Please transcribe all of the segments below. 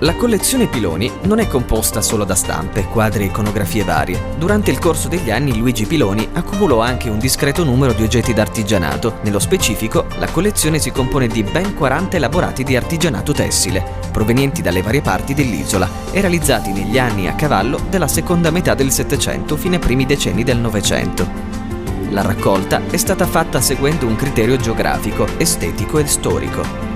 La collezione Piloni non è composta solo da stampe, quadri e iconografie varie. Durante il corso degli anni Luigi Piloni accumulò anche un discreto numero di oggetti d'artigianato. Nello specifico, la collezione si compone di ben 40 elaborati di artigianato tessile, provenienti dalle varie parti dell'isola e realizzati negli anni a cavallo della seconda metà del Settecento fino ai primi decenni del Novecento. La raccolta è stata fatta seguendo un criterio geografico, estetico e storico.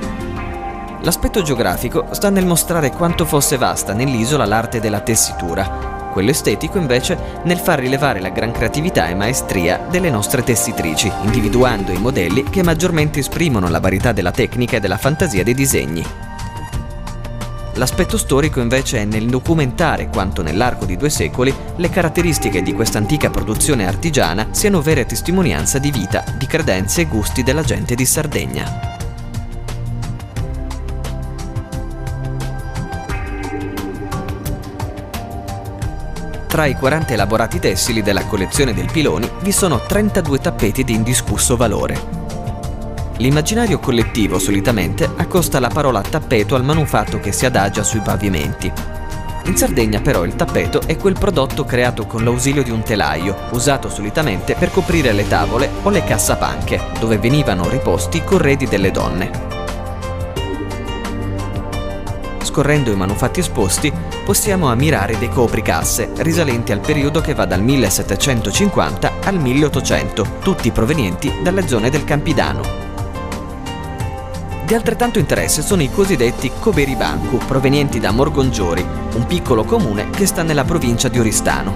L'aspetto geografico sta nel mostrare quanto fosse vasta nell'isola l'arte della tessitura, quello estetico invece nel far rilevare la gran creatività e maestria delle nostre tessitrici, individuando i modelli che maggiormente esprimono la varietà della tecnica e della fantasia dei disegni. L'aspetto storico invece è nel documentare quanto nell'arco di 2 secoli le caratteristiche di questa antica produzione artigiana siano vera testimonianza di vita, di credenze e gusti della gente di Sardegna. Tra i 40 elaborati tessili della collezione del Piloni vi sono 32 tappeti di indiscusso valore. L'immaginario collettivo solitamente accosta la parola tappeto al manufatto che si adagia sui pavimenti. In Sardegna però il tappeto è quel prodotto creato con l'ausilio di un telaio, usato solitamente per coprire le tavole o le cassapanche, dove venivano riposti i corredi delle donne. Scorrendo i manufatti esposti, possiamo ammirare dei copricasse risalenti al periodo che va dal 1750 al 1800, tutti provenienti dalle zone del Campidano. Di altrettanto interesse sono i cosiddetti coberibancu, provenienti da Morgongiori, un piccolo comune che sta nella provincia di Oristano.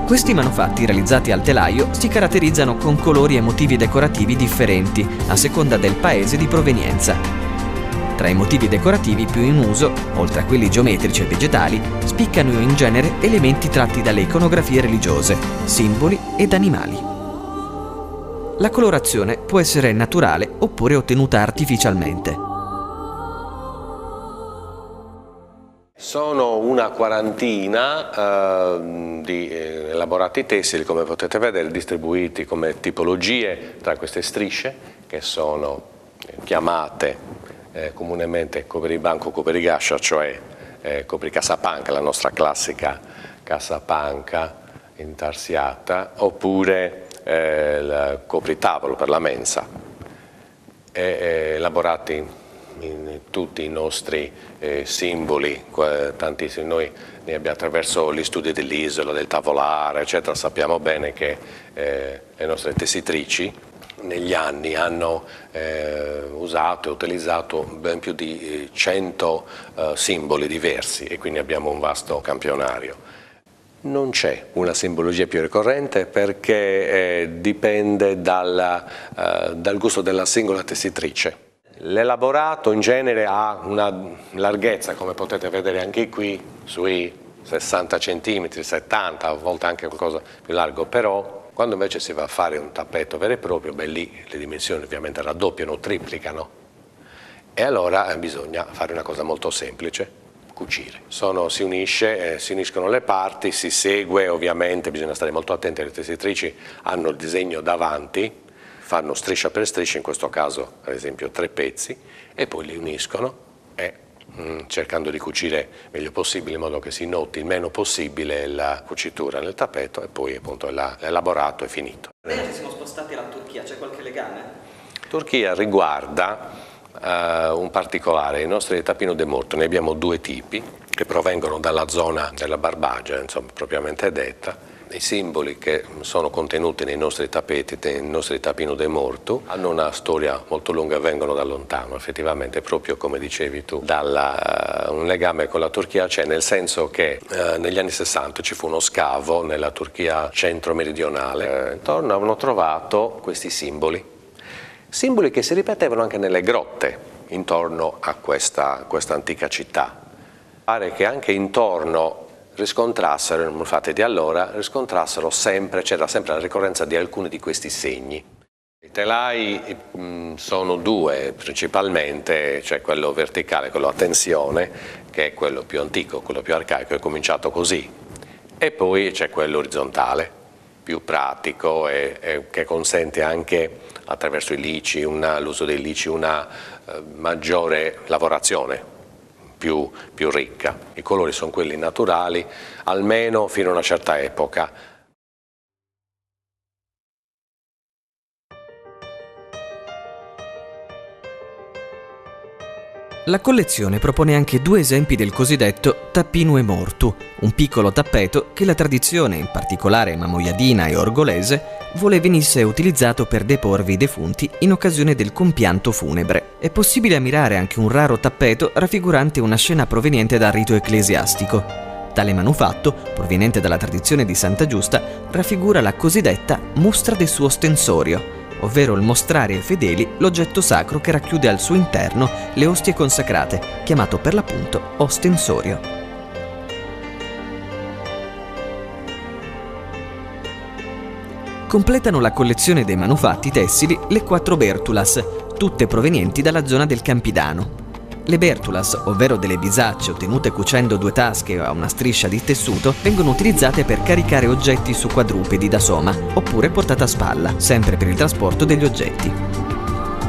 Questi manufatti realizzati al telaio si caratterizzano con colori e motivi decorativi differenti a seconda del paese di provenienza. Tra i motivi decorativi più in uso, oltre a quelli geometrici e vegetali, spiccano in genere elementi tratti dalle iconografie religiose, simboli ed animali. La colorazione può essere naturale oppure ottenuta artificialmente. Sono una quarantina di elaborati tessili, come potete vedere, distribuiti come tipologie tra queste strisce, che sono chiamate comunemente copribanco o coprigascia, cioè copricassapanca, la nostra classica cassapanca intarsiata, oppure il copritavolo per la mensa, elaborati in tutti i nostri simboli, tantissimi. Noi ne abbiamo attraverso gli studi dell'isola, del tavolare, eccetera, sappiamo bene che le nostre tessitrici negli anni hanno usato e utilizzato ben più di 100 simboli diversi e quindi abbiamo un vasto campionario. Non c'è una simbologia più ricorrente perché dipende dal gusto della singola tessitrice. L'elaborato in genere ha una larghezza, come potete vedere anche qui, sui 60 cm, 70, a volte anche qualcosa più largo, però quando invece si va a fare un tappeto vero e proprio, beh, lì le dimensioni ovviamente raddoppiano, triplicano e allora bisogna fare una cosa molto semplice, cucire. Si uniscono le parti, si segue, ovviamente bisogna stare molto attenti, le tessitrici hanno il disegno davanti, fanno striscia per striscia, in questo caso ad esempio 3 pezzi, e poi li uniscono e cercando di cucire meglio possibile in modo che si noti il meno possibile la cucitura nel tappeto e poi appunto l'elaborato è finito. Bene, ci siamo spostati alla Turchia, c'è qualche legame? Turchia riguarda un particolare, i nostri tapino de morto, ne abbiamo 2 tipi che provengono dalla zona della Barbagia, insomma propriamente detta. I simboli che sono contenuti nei nostri tappeti, nei nostri tapino de morto, hanno una storia molto lunga e vengono da lontano, effettivamente, proprio come dicevi tu, un legame con la Turchia c'è, nel senso che negli anni 60 ci fu uno scavo nella Turchia centro-meridionale, intorno hanno trovato questi simboli che si ripetevano anche nelle grotte intorno a questa antica città. Pare che anche intorno riscontrassero, non fate di allora, riscontrassero sempre, c'era sempre la ricorrenza di alcuni di questi segni. I telai sono 2 principalmente, cioè quello verticale, quello a tensione, che è quello più antico, quello più arcaico, è cominciato così, e poi c'è quello orizzontale, più pratico e che consente anche attraverso i lici, l'uso dei lici, una maggiore lavorazione, più ricca. I colori sono quelli naturali, almeno fino a una certa epoca. La collezione propone anche 2 esempi del cosiddetto tappinue mortu, un piccolo tappeto che la tradizione, in particolare mamoiadina e orgolese, vuole venisse utilizzato per deporvi i defunti in occasione del compianto funebre. È possibile ammirare anche un raro tappeto raffigurante una scena proveniente dal rito ecclesiastico. Tale manufatto, proveniente dalla tradizione di Santa Giusta, raffigura la cosiddetta mostra del suo ostensorio, ovvero il mostrare ai fedeli l'oggetto sacro che racchiude al suo interno le ostie consacrate, chiamato per l'appunto ostensorio. Completano la collezione dei manufatti tessili le 4 Bertulas, tutte provenienti dalla zona del Campidano. Le Bertulas, ovvero delle bisacce ottenute cucendo 2 tasche a una striscia di tessuto, vengono utilizzate per caricare oggetti su quadrupedi da soma, oppure portate a spalla, sempre per il trasporto degli oggetti.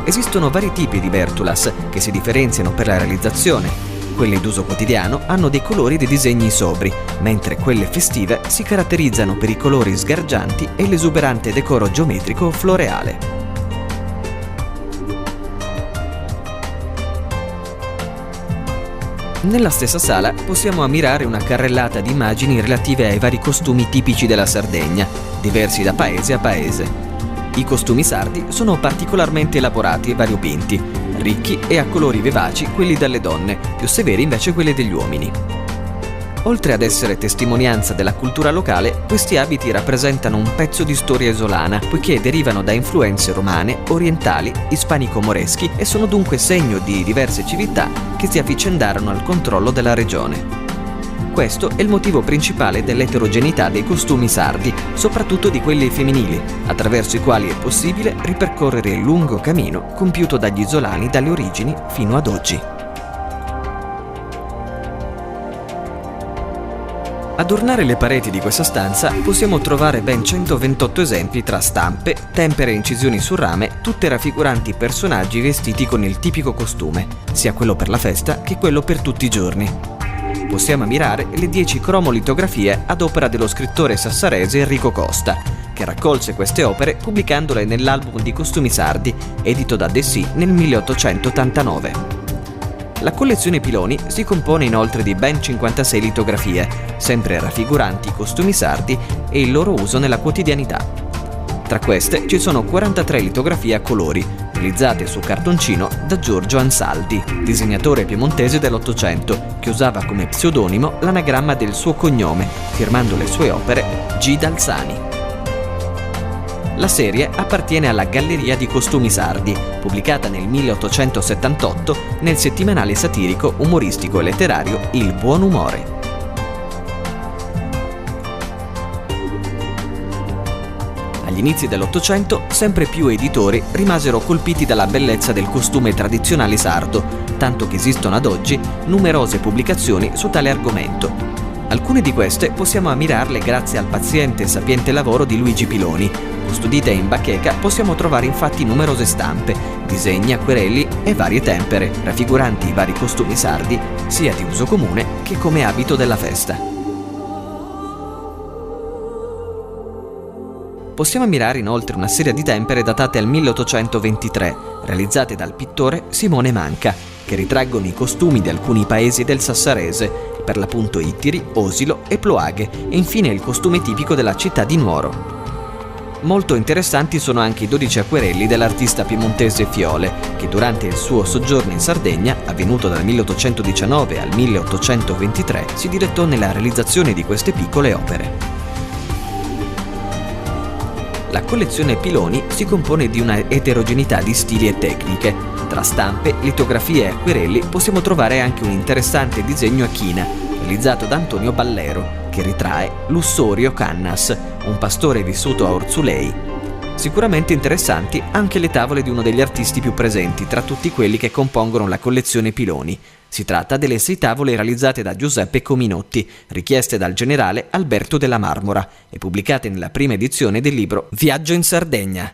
Esistono vari tipi di Bertulas che si differenziano per la realizzazione. Quelle d'uso quotidiano hanno dei colori e dei disegni sobri, mentre quelle festive si caratterizzano per i colori sgargianti e l'esuberante decoro geometrico floreale. Nella stessa sala possiamo ammirare una carrellata di immagini relative ai vari costumi tipici della Sardegna, diversi da paese a paese. I costumi sardi sono particolarmente elaborati e variopinti, ricchi e a colori vivaci quelli delle donne, più severi invece quelli degli uomini. Oltre ad essere testimonianza della cultura locale, questi abiti rappresentano un pezzo di storia isolana, poiché derivano da influenze romane, orientali, ispanico-moreschi e sono dunque segno di diverse civiltà che si avvicendarono al controllo della regione. Questo è il motivo principale dell'eterogeneità dei costumi sardi, soprattutto di quelli femminili, attraverso i quali è possibile ripercorrere il lungo cammino compiuto dagli isolani dalle origini fino ad oggi. Ad ornare le pareti di questa stanza possiamo trovare ben 128 esempi tra stampe, tempere e incisioni su rame, tutte raffiguranti personaggi vestiti con il tipico costume, sia quello per la festa che quello per tutti i giorni. Possiamo ammirare le 10 cromolitografie ad opera dello scrittore sassarese Enrico Costa, che raccolse queste opere pubblicandole nell'album di costumi sardi, edito da Dessì nel 1889. La collezione Piloni si compone inoltre di ben 56 litografie, sempre raffiguranti i costumi sardi e il loro uso nella quotidianità. Tra queste ci sono 43 litografie a colori, realizzate su cartoncino da Giorgio Ansaldi, disegnatore piemontese dell'Ottocento, che usava come pseudonimo l'anagramma del suo cognome, firmando le sue opere G. Dalsani. La serie appartiene alla Galleria di Costumi Sardi, pubblicata nel 1878 nel settimanale satirico, umoristico e letterario Il Buon Umore. Agli inizi dell'Ottocento, sempre più editori rimasero colpiti dalla bellezza del costume tradizionale sardo, tanto che esistono ad oggi numerose pubblicazioni su tale argomento. Alcune di queste possiamo ammirarle grazie al paziente e sapiente lavoro di Luigi Piloni. Custodite in bacheca possiamo trovare infatti numerose stampe, disegni, acquerelli e varie tempere, raffiguranti i vari costumi sardi, sia di uso comune che come abito della festa. Possiamo ammirare inoltre una serie di tempere datate al 1823, realizzate dal pittore Simone Manca, che ritraggono i costumi di alcuni paesi del Sassarese, per l'appunto Ittiri, Osilo e Ploaghe, e infine il costume tipico della città di Nuoro. Molto interessanti sono anche i 12 acquerelli dell'artista piemontese Fiole, che durante il suo soggiorno in Sardegna, avvenuto dal 1819 al 1823, si dilettò nella realizzazione di queste piccole opere. La collezione Piloni si compone di una eterogeneità di stili e tecniche. Tra stampe, litografie e acquerelli possiamo trovare anche un interessante disegno a china, realizzato da Antonio Ballero, che ritrae Lussorio Cannas, un pastore vissuto a Orzulei. Sicuramente interessanti anche le tavole di uno degli artisti più presenti tra tutti quelli che compongono la collezione Piloni. Si tratta delle 6 tavole realizzate da Giuseppe Cominotti, richieste dal generale Alberto della Marmora e pubblicate nella prima edizione del libro Viaggio in Sardegna.